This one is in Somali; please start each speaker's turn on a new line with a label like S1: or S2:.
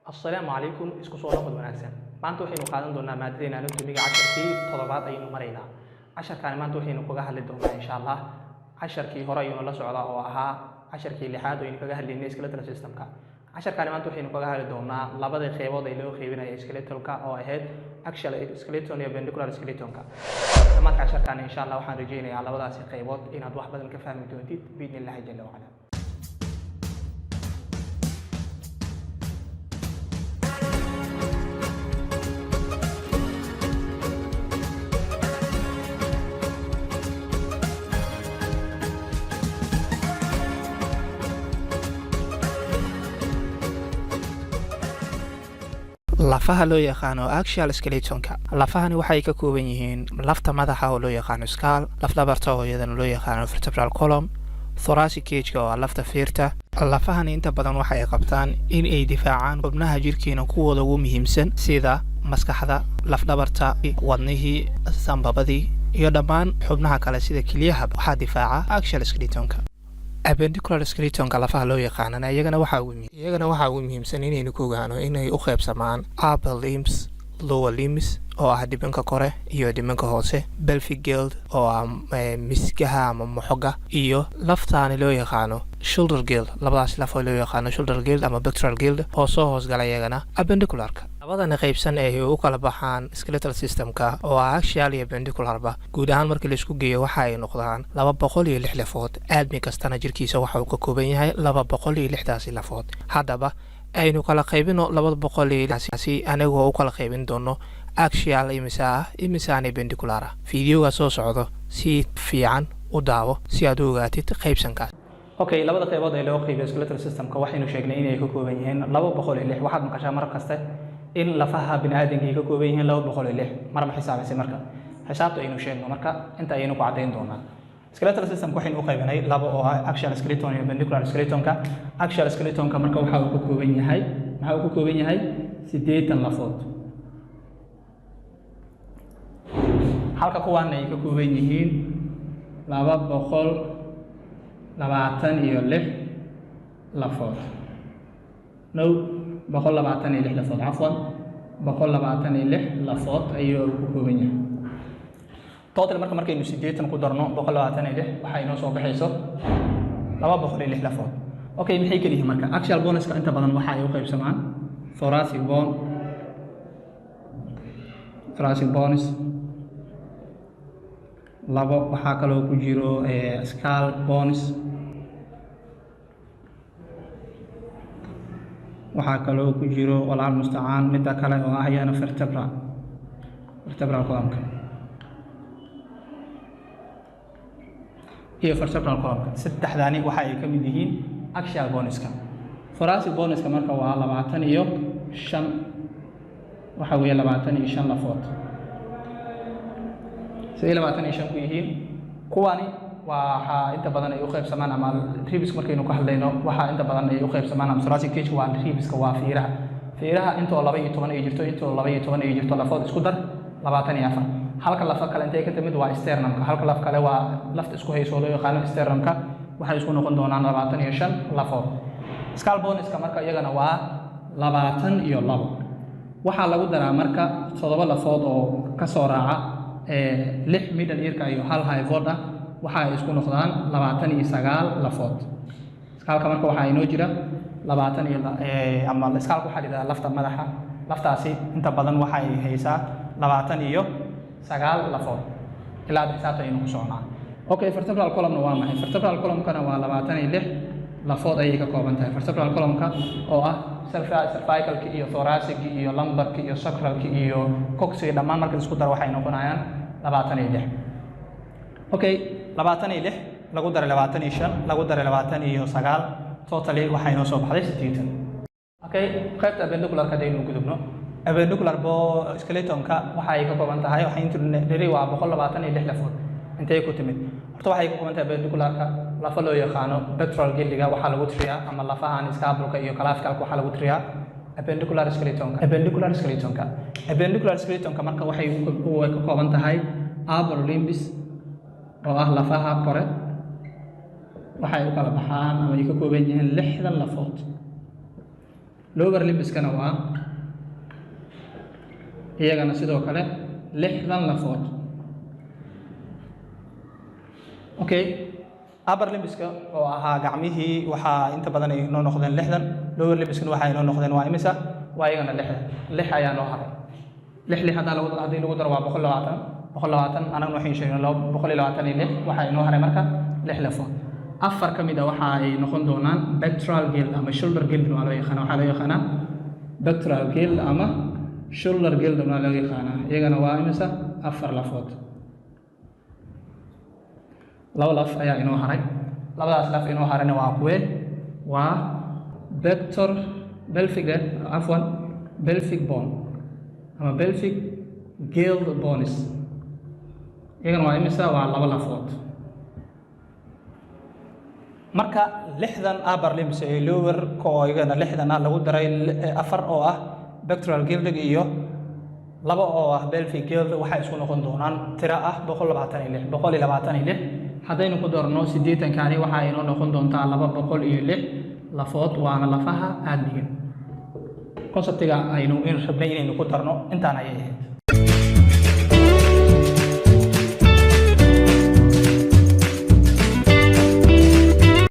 S1: السلام عليكم isku soo noqod wanaagsan maanta waxaynu qaadan doonaa maadada anatomiga casharkii toddobaad ayaynu maraynaa casharkan maanta waxaynu kaga hadli doonaa insha Allah casharkii hore ayuu la socdaa oo ahaa casharkii lixaad oo aynu kaga hadlaynay skeletal systemka casharkan maanta waxaynu kaga hadli doonaa labada qaybood ee loo qaybinayo skeletalka oo ahayd axial skeleton iyo appendicular skeletonka maanta casharkan insha Allah waxaan rajaynayaa labadaasi qaybood inaad wax badan ka fahmi doontid biidnillaahi jalla wa ala lafaha loo yaqaano axial skeletonka lafahani waxay ka kooban yihiin lafta madaxa oo loo yaqaano skull laf dhabarta oo iyadana loo yaqaano vertebral column thoracic cage oo lafta feerta lafahani inta badan waxay qabtaan in ay difaacaan xubnaha jirkeena kuwooda ugu muhiimsan sida maskaxda laf dhabarta wadnihii sambabadii iyo dhammaan xubnaha kale sida keliyaha waxaa difaaca axial skeletonka appendicular skeletonka lafaha loo yaqaan iyagana waxa ugu muhiimsan inaynu ku ogaano inay u qaybsamaan upper limbs lower limbs oo ah dhibanka kore iyo dhibanka hoose pelvic gild oo ah miskaha ama moxoga iyo laftaani loo yaqaano shoulder gild labadaas laf oo loo yaqaano shoulder gild ama pectoral gild oo soo hoosgala iyagana appendicularka labadana qaybsan ee u kala baxaan skeletal systemka oo ah axial iyo appendicularba guud ahaan markii la isku geeyo waxa ay noqdaan 206 lafood aadmi kastana jirkiisa waxa uu ka kooban yahay 206 lafood haddaba aynu kala qaybino 206 anagoo u kala qaybin doono axial imisaan appendicular fiidiyoga soo socdo si fiican u daawo si aad u ogaatid qaybsankaas okay labada qaybood ee loo qaybiyo skeletal systemka waxaynu sheegnay inay ka kooban yihiin 206 waxaad maqashaa mar kasta in lafaha bini'aadamka ay ka kooban yihiin 206 mar ma xisaabaysa marka xisaabta aynu sheegno marka inta aynu ku cadeyn doonaa skeletal system waxaynu u qaybinay laba oo ah axial skeleton iyo appendicular skeletonka axial skeletonka marka waxa uu ka kooban yahay 80 lafood halka kuwan ay ka kooban yihiin 226 lafood no 226 lafood afwan 226 lafood ayuu ku kooban yahay total markaynu 80 ku darno 226 waxa inoo soo baxayso 206 lafood okay maxay kaliya marka axial boneska inta badan waxa ay u qaybsamaan thoracic bones labo waxa kale oo ku jiro skull bones waxa kale oo ku jiro walaal mustacaan mid kale oo ah yana vertebral column iyo vertebral column saddexdaani waxa ay ka mid yihiin axial boneska thoracic boneska marka waa 25 waxa weeye 25 lafood say 25 ku yihiin kuwani waxa inta badan ay u qaybsamaan ama ribs markaynu ka hadlayno waxa inta badan ay u qaybsamaan ama thoracic cage waa ribska waa fiiraha intoo 12 ay jirto intoo 12 ay jirto lafood isku dar 24 halka laf kale intee ka timid waa sternumka halka laf kale waa lafta isku hayso loo yaqaan sternumka waxay isku noqon doonaan 25 lafood skull boneska marka iyagana waa 22 waxa lagu daraa marka 7 lafood oo ka soo raaca 6 middle earka iyo hal high void ah waxa ay isku noqdaan 29 lafood skullka marka waxa inoo jira 20 ama skullka waxa dhigada lafta madaxa laftaasi inta badan waxa ay haysaa 29 lafood ilaa xisaabta aynu ku soconaa okay vertebral column waa maxay vertebral column kana waa 26 lafood ayay ka kooban tahay vertebral column oo ah cervicalka iyo thoracic iyo lumbarka iyo sacralka iyo coccyx dhammaan marka isku dar waxay noqonayaan 26 okay 26 lagu daray 25 lagu daray 29 totally waxay noo soo baxday 80 okay qaybta appendicularka aynu gudubno appendicular skeletonka waxa ay ka kooban tahay waxa inta dheri waa 226 lafood intee ku timid horta waxay ka kooban tahay appendicularka lafa loo yaqaano pectoral gildiga waxa lagu tiriyaa ama lafahan scapulka iyo clavicle waxa lagu tiriyaa appendicular skeletonka marka waxay ka kooban tahay upper limbs oo ah lafaha kore waxay u kala baxaan ama ay ka kooban yihiin 60 lafood lower limbiskana waa iyagana sidoo kale 60 lafood. Okay, upper limbiska oo ahaa gacmihii waxaa inta badan ay noo noqdeen 60, lower limbiskana waxa ay noo noqdeen waa imisa waa iyagana 6 ayaa noo haray. 6 haddii lagu daro waa 120 anaguna waxaan sheegnay 126 waxa ay noo haray marka 6 lafood. afar ka mid ah waxa ay noqon doonaan pectoral gill ama shoulder gill waa loo yaqaanaa pectoral gill ama shoulder gill waa loo yaqaanaa iyagana waa imisa 4 lafood. 2 laf ayaa inoo haray. labadaas laf inoo harayna waa kuwe waa pelvic bone ama pelvic gill bones iyagana waa imisa waa 2 lafood. marka 60 upper limbs ee lower ko iyagana 60 lagu daray 4 oo ah pectoral gill iyo 2 oo ah pelvic gill waxay isku noqon doonaan tira ah 126 haddaynu ku darno 80 kaani waxa ay noqon doontaa 206 lafood waana lafaha aadmiga. conceptiga aynu in rabnay inaynu ku darno intaan ayay ahayd.